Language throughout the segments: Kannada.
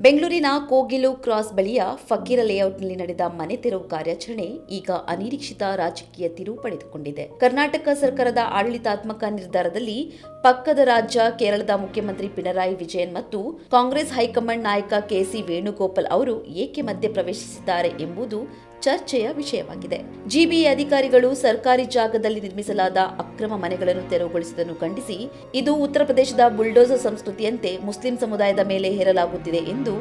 ಬೆಂಗಳೂರಿನ ಕೋಗಿಲು ಕ್ರಾಸ್ ಬಳಿಯ ಫಕೀರ ಲೇಔಟ್ನಲ್ಲಿ ನಡೆದ ಮನೆ ತೆರವು ಕಾರ್ಯಾಚರಣೆ ಈಗ ಅನಿರೀಕ್ಷಿತ ರಾಜಕೀಯ ತಿರುವು ಪಡೆದುಕೊಂಡಿದೆ. ಕರ್ನಾಟಕ ಸರ್ಕಾರದ ಆಡಳಿತಾತ್ಮಕ ನಿರ್ಧಾರದಲ್ಲಿ ಪಕ್ಕದ ರಾಜ್ಯ ಕೇರಳದ ಮುಖ್ಯಮಂತ್ರಿ ಪಿಣರಾಯಿ ವಿಜಯನ್ ಮತ್ತು ಕಾಂಗ್ರೆಸ್ ಹೈಕಮಾಂಡ್ ನಾಯಕ ಕೆಸಿ ವೇಣುಗೋಪಾಲ್ ಅವರು ಏಕೆ ಮಧ್ಯೆ ಪ್ರವೇಶಿಸಿದ್ದಾರೆ ಎಂಬುದು ಚರ್ಚೆಯ ವಿಷಯವಾಗಿದೆ. ಜಿಬಿಎ ಅಧಿಕಾರಿಗಳು ಸರ್ಕಾರಿ ಜಾಗದಲ್ಲಿ ನಿರ್ಮಿಸಲಾದ ಅಕ್ರಮ ಮನೆಗಳನ್ನು ತೆರವುಗೊಳಿಸುವುದನ್ನು ಖಂಡಿಸಿ ಇದು ಉತ್ತರ ಪ್ರದೇಶದ ಬುಲ್ಡೋಸರ್ ಸಂಸ್ಕೃತಿಯಂತೆ ಮುಸ್ಲಿಂ ಸಮುದಾಯದ ಮೇಲೆ ಹೇರಲಾಗುತ್ತಿದೆ ಎಂದು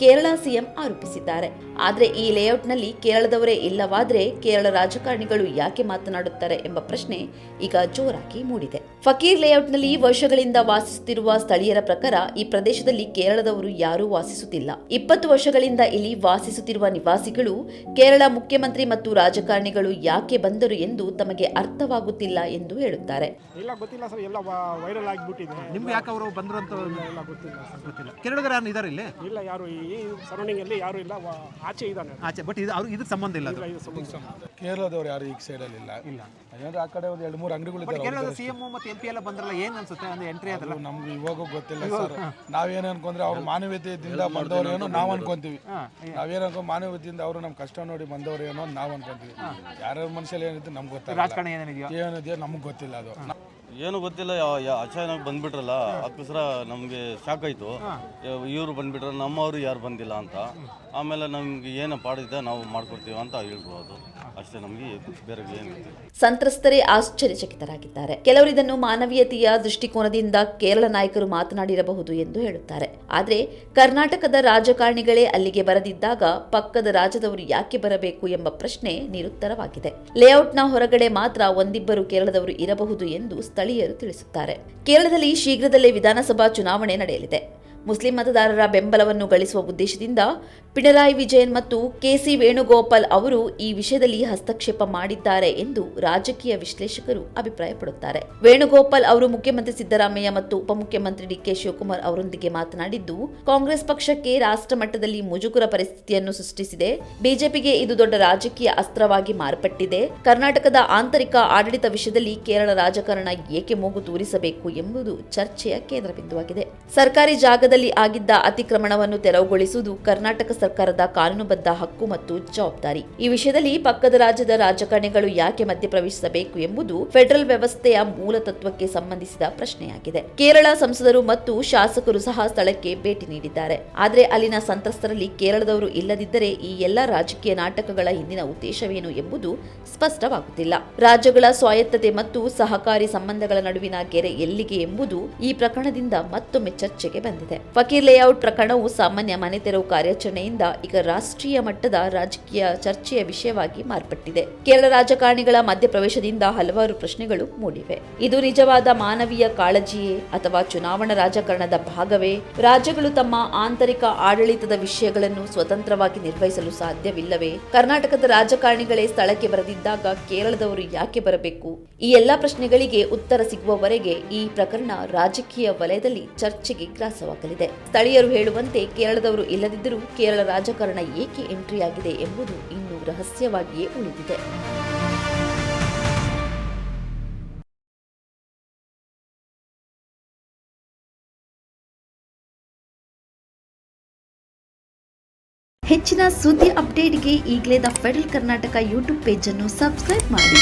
ಕೇರಳ ಸಿಎಂ ಆರೋಪಿಸಿದ್ದಾರೆ. ಆದರೆ ಈ ಲೇಔಟ್ನಲ್ಲಿ ಕೇರಳದವರೇ ಇಲ್ಲವಾದರೆ ಕೇರಳ ರಾಜಕಾರಣಿಗಳು ಯಾಕೆ ಮಾತನಾಡುತ್ತಾರೆ ಎಂಬ ಪ್ರಶ್ನೆ ಈಗ ಜೋರಾಗಿ ಮೂಡಿದೆ. ಫಕೀರ್ ಲೇಔಟ್ನಲ್ಲಿ ವರ್ಷಗಳಿಂದ ವಾಸಿಸುತ್ತಿರುವ ಸ್ಥಳೀಯರ ಪ್ರಕಾರ ಈ ಪ್ರದೇಶದಲ್ಲಿ ಕೇರಳದವರು ಯಾರೂ ವಾಸಿಸುತ್ತಿಲ್ಲ. 20 ವರ್ಷಗಳಿಂದ ಇಲ್ಲಿ ವಾಸಿಸುತ್ತಿರುವ ನಿವಾಸಿಗಳು ಕೇರಳ ಮುಖ್ಯಮಂತ್ರಿ ಮತ್ತು ರಾಜಕಾರಣಿಗಳು ಯಾಕೆ ಬಂದರು ಎಂದು ತಮಗೆ ಅರ್ಥವಾಗುತ್ತಿಲ್ಲ ಎಂದು ಹೇಳುತ್ತಾರೆ. ಇಲ್ಲ ಗೊತ್ತಿಲ್ಲ ಸರ್, ಎಲ್ಲ ವೈರಲ್ ಆಗಿಬಿಟ್ಟಿದೆ. ನಿಮ್ಗೆ ಯಾಕೆ ಅವರು ಬಂದ್ರು ಅಂತ ಎಲ್ಲ ಗೊತ್ತಿಲ್ಲ. ಕೇರಳದವರು ಯಾರು ಇದ್ದಾರೆ ಇಲ್ಲಿ? ಇಲ್ಲ, ಯಾರು ಈ ಸರೌಂಡಿಂಗ್ ಅಲ್ಲಿ ಯಾರು ಇಲ್ಲ, ಆಚೆ ಇದ್ದಾನೆ ಆಚೆ. ಬಟ್ ಇದು ಅವ್ರಿಗೆ ಇದಕ್ಕೆ ಸಂಬಂಧ ಇಲ್ಲ. ಕೇರಳದವ್ರು ಯಾರು ಈಗ ಸೈಡಲ್ಲಿ ಇಲ್ಲ. ಯಾಕಂದ್ರೆ ಆ ಕಡೆ ಒಂದು 2-3 ಅಂಗಡಿಗಳು ಕೇರಳದ ಸಿಎಂ ಮತ್ತು MP ಎಲ್ಲ ಬಂದ್ರಲ್ಲ, ಏನ್ ಅನ್ಸುತ್ತೆ ಅಂದ್ರೆ ಎಂಟ್ರಿ ಅದಲ್ಲ? ನಮ್ಗೆ ಇವಾಗೂ ಗೊತ್ತಿಲ್ಲ ಸರ್. ನಾವೇನು ಅನ್ಕೊಂಡ್ರೆ ಅವ್ರು ಮಾನವೀಯತೆಯಿಂದ ಬಂದವ್ರು ಏನೋ ನಾವು ಅನ್ಕೊಂತೀವಿ. ನಾವೇನು ಅನ್ಕೊಂಡು ಮಾನವೀಯತೆಯಿಂದ ಅವರು ನಮ್ಮ ಕಷ್ಟ ನೋಡಿ ಬಂದವ್ರು ಏನೋ ನಾವು ಅನ್ಕೊಂತೀವಿ. ಯಾರ ಮನುಷ್ಯಲ್ಲಿ ಏನಿದೆ ನಮ್ಗೆ ಗೊತ್ತಿಲ್ಲ. ರಾಜಕಾರಣ ಏನಿದೆಯೋ ನಮ್ಗೆ ಗೊತ್ತಿಲ್ಲ. ಅದು ಏನು ಗೊತ್ತಿಲ್ಲ, ಅಚಾನಕ್ ಬಂದ್ಬಿಟ್ರಲ್ಲ, ಅದಕ್ಕೋಸ್ಕರ ನಮಗೆ ಶಾಕ್ ಆಯಿತು. ಇವರು ಬಂದ್ಬಿಟ್ರೆ ನಮ್ಮವರು ಯಾರು ಬಂದಿಲ್ಲ ಅಂತ. ಆಮೇಲೆ ನಮ್ಗೆ ಏನು ಪಾಡಿದೆ ನಾವು ಮಾಡ್ಕೊಡ್ತೀವಿ ಅಂತ ಹೇಳ್ಬೋದು ಅಷ್ಟೇ. ನಮಗೆ ಬೇರೆ ಏನು ಸಂತ್ರಸ್ತರೇ ಆಶ್ಚರ್ಯಚಕಿತರಾಗಿದ್ದಾರೆ. ಕೆಲವರು ಇದನ್ನು ಮಾನವೀಯತೆಯ ದೃಷ್ಟಿಕೋನದಿಂದ ಕೇರಳ ನಾಯಕರು ಮಾತನಾಡಿರಬಹುದು ಎಂದು ಹೇಳುತ್ತಾರೆ. ಆದರೆ ಕರ್ನಾಟಕದ ರಾಜಕಾರಣಿಗಳೇ ಅಲ್ಲಿಗೆ ಬರದಿದ್ದಾಗ ಪಕ್ಕದ ರಾಜ್ಯದವರು ಯಾಕೆ ಬರಬೇಕು ಎಂಬ ಪ್ರಶ್ನೆ ನಿರುತ್ತರವಾಗಿದೆ. ಲೇಔಟ್ನ ಹೊರಗಡೆ ಮಾತ್ರ ಒಂದಿಬ್ಬರು ಕೇರಳದವರು ಇರಬಹುದು ಎಂದು ಸ್ಥಳೀಯರು ತಿಳಿಸುತ್ತಾರೆ. ಕೇರಳದಲ್ಲಿ ಶೀಘ್ರದಲ್ಲೇ ವಿಧಾನಸಭಾ ಚುನಾವಣೆ ನಡೆಯಲಿದೆ. ಮುಸ್ಲಿಂ ಮತದಾರರ ಬೆಂಬಲವನ್ನು ಗಳಿಸುವ ಉದ್ದೇಶದಿಂದ ಪಿಣರಾಯಿ ವಿಜಯನ್ ಮತ್ತು ಕೆಸಿ ವೇಣುಗೋಪಾಲ್ ಅವರು ಈ ವಿಷಯದಲ್ಲಿ ಹಸ್ತಕ್ಷೇಪ ಮಾಡಿದ್ದಾರೆ ಎಂದು ರಾಜಕೀಯ ವಿಶ್ಲೇಷಕರು ಅಭಿಪ್ರಾಯಪಡುತ್ತಾರೆ. ವೇಣುಗೋಪಾಲ್ ಅವರು ಮುಖ್ಯಮಂತ್ರಿ ಸಿದ್ದರಾಮಯ್ಯ ಮತ್ತು ಉಪಮುಖ್ಯಮಂತ್ರಿ ಡಿಕೆ ಶಿವಕುಮಾರ್ ಅವರೊಂದಿಗೆ ಮಾತನಾಡಿದ್ದು, ಕಾಂಗ್ರೆಸ್ ಪಕ್ಷಕ್ಕೆ ರಾಷ್ಟ್ರ ಮಟ್ಟದಲ್ಲಿ ಮುಜುಗರ ಪರಿಸ್ಥಿತಿಯನ್ನು ಸೃಷ್ಟಿಸಿದೆ. ಬಿಜೆಪಿಗೆ ಇದು ದೊಡ್ಡ ರಾಜಕೀಯ ಅಸ್ತ್ರವಾಗಿ ಮಾರ್ಪಟ್ಟಿದೆ. ಕರ್ನಾಟಕದ ಆಂತರಿಕ ಆಡಳಿತ ವಿಷಯದಲ್ಲಿ ಕೇರಳ ರಾಜಕಾರಣ ಏಕೆ ಮೂಗು ತೂರಿಸಬೇಕು ಎಂಬುದು ಚರ್ಚೆಯ ಕೇಂದ್ರ ಬಿಂದುವಾಗಿದೆ. ಸರ್ಕಾರಿ ಜಾಗದಲ್ಲಿ ಆಗಿದ್ದ ಅತಿಕ್ರಮಣವನ್ನು ತೆರವುಗೊಳಿಸುವುದು ಕರ್ನಾಟಕ ಸರ್ಕಾರದ ಕಾನೂನುಬದ್ಧ ಹಕ್ಕು ಮತ್ತು ಜವಾಬ್ದಾರಿ. ಈ ವಿಷಯದಲ್ಲಿ ಪಕ್ಕದ ರಾಜ್ಯದ ರಾಜಕಾರಣಿಗಳು ಯಾಕೆ ಮಧ್ಯಪ್ರವೇಶಿಸಬೇಕು ಎಂಬುದು ಫೆಡರಲ್ ವ್ಯವಸ್ಥೆಯ ಮೂಲ ತತ್ವಕ್ಕೆ ಸಂಬಂಧಿಸಿದ ಪ್ರಶ್ನೆಯಾಗಿದೆ. ಕೇರಳ ಸಂಸದರು ಮತ್ತು ಶಾಸಕರು ಸಹ ಸ್ಥಳಕ್ಕೆ ಭೇಟಿ ನೀಡಿದ್ದಾರೆ. ಆದರೆ ಅಲ್ಲಿನ ಸಂತ್ರಸ್ತರಲ್ಲಿ ಕೇರಳದವರು ಇಲ್ಲದಿದ್ದರೆ ಈ ಎಲ್ಲ ರಾಜಕೀಯ ನಾಟಕಗಳ ಹಿಂದಿನ ಉದ್ದೇಶವೇನು ಎಂಬುದು ಸ್ಪಷ್ಟವಾಗುತ್ತಿಲ್ಲ. ರಾಜ್ಯಗಳ ಸ್ವಾಯತ್ತತೆ ಮತ್ತು ಸಹಕಾರಿ ಸಂಬಂಧಗಳ ನಡುವಿನ ಗೆರೆ ಎಲ್ಲಿಗೆ ಎಂಬುದು ಈ ಪ್ರಕರಣದಿಂದ ಮತ್ತೊಮ್ಮೆ ಚರ್ಚೆಗೆ ಬಂದಿದೆ. ಫಕೀರ್ ಲೇಔಟ್ ಪ್ರಕರಣವು ಸಾಮಾನ್ಯ ಮನೆ ತೆರವು ಕಾರ್ಯಾಚರಣೆಯಿಂದ ಈಗ ರಾಷ್ಟ್ರೀಯ ಮಟ್ಟದ ರಾಜಕೀಯ ಚರ್ಚೆಯ ವಿಷಯವಾಗಿ ಮಾರ್ಪಟ್ಟಿದೆ. ಕೇರಳ ರಾಜಕಾರಣಿಗಳ ಮಧ್ಯಪ್ರವೇಶದಿಂದ ಹಲವಾರು ಪ್ರಶ್ನೆಗಳು ಮೂಡಿವೆ. ಇದು ನಿಜವಾದ ಮಾನವೀಯ ಕಾಳಜಿಯೇ ಅಥವಾ ಚುನಾವಣಾ ರಾಜಕಾರಣದ ಭಾಗವೇ? ರಾಜ್ಯಗಳು ತಮ್ಮ ಆಂತರಿಕ ಆಡಳಿತದ ವಿಷಯಗಳನ್ನು ಸ್ವತಂತ್ರವಾಗಿ ನಿರ್ವಹಿಸಲು ಸಾಧ್ಯವಿಲ್ಲವೇ? ಕರ್ನಾಟಕದ ರಾಜಕಾರಣಿಗಳೇ ಸ್ಥಳಕ್ಕೆ ಬರದಿದ್ದಾಗ ಕೇರಳದವರು ಯಾಕೆ ಬರಬೇಕು? ಈ ಎಲ್ಲಾ ಪ್ರಶ್ನೆಗಳಿಗೆ ಉತ್ತರ ಸಿಗುವವರೆಗೆ ಈ ಪ್ರಕರಣ ರಾಜಕೀಯ ವಲಯದಲ್ಲಿ ಚರ್ಚೆಗೆ ಗ್ರಾಸವಾಗಲಿದೆ. ಸ್ಥಳೀಯರು ಹೇಳುವಂತೆ ಕೇರಳದವರು ಇಲ್ಲದಿದ್ದರೂ ಕೇರಳ ರಾಜಕಾರಣ ಏಕೆ ಎಂಟ್ರಿ ಆಗಿದೆ ಎಂಬುದು ಇನ್ನೂ ರಹಸ್ಯವಾಗಿಯೇ ಉಳಿದಿದೆ. ಹೆಚ್ಚಿನ ಸುದ್ದಿ ಅಪ್ಡೇಟ್ಗೆ ಈಗಲೇ the federal Karnataka YouTube page ಅನ್ನು ಸಬ್ಸ್ಕ್ರೈಬ್ ಮಾಡಿ.